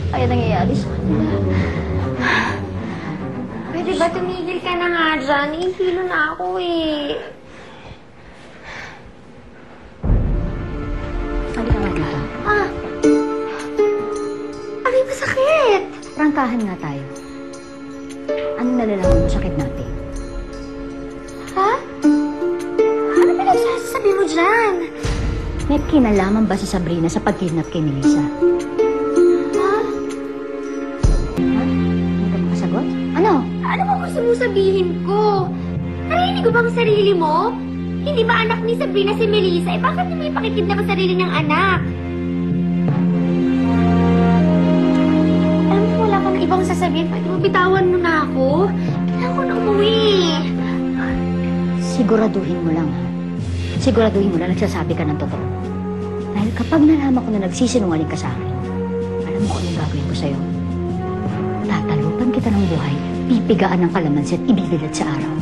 kaya nangyayari sa kanila. Pwede ba tumigil ka na nga dyan? Ihilo na ako eh. Halika nga dito. Ah! Aray, masakit! Prangkahan nga tayo. Anong nalalaman mo sa kidnapping? Ha? Ano pinagsasabi mo dyan? May kinalaman ba si Sabrina sa pagkidnap kay Melissa? Ha? Ha? Hindi ka makasagot? Ano? Ano ba gusto mo sabihin ko? Narinig ko bang sarili mo? Hindi ba anak ni Sabrina si Melissa? Eh bakit may pakikidnap ang sarili niyang anak? Alam mo, wala ka na ibang sasabihin. Pwede mo bitawan mo na ako? Kailangan ko na umuwi. Siguraduhin mo lang, ha? Siguraduhin mo lang nagsasabi ka ng totoo. Dahil kapag nalaman ko na nagsisinungaling ka sa akin, alam mo kung anong gagawin ko sa'yo? Tatalupan kita ng buhay, pipigaan ng kalamansi at ibibilad sa araw.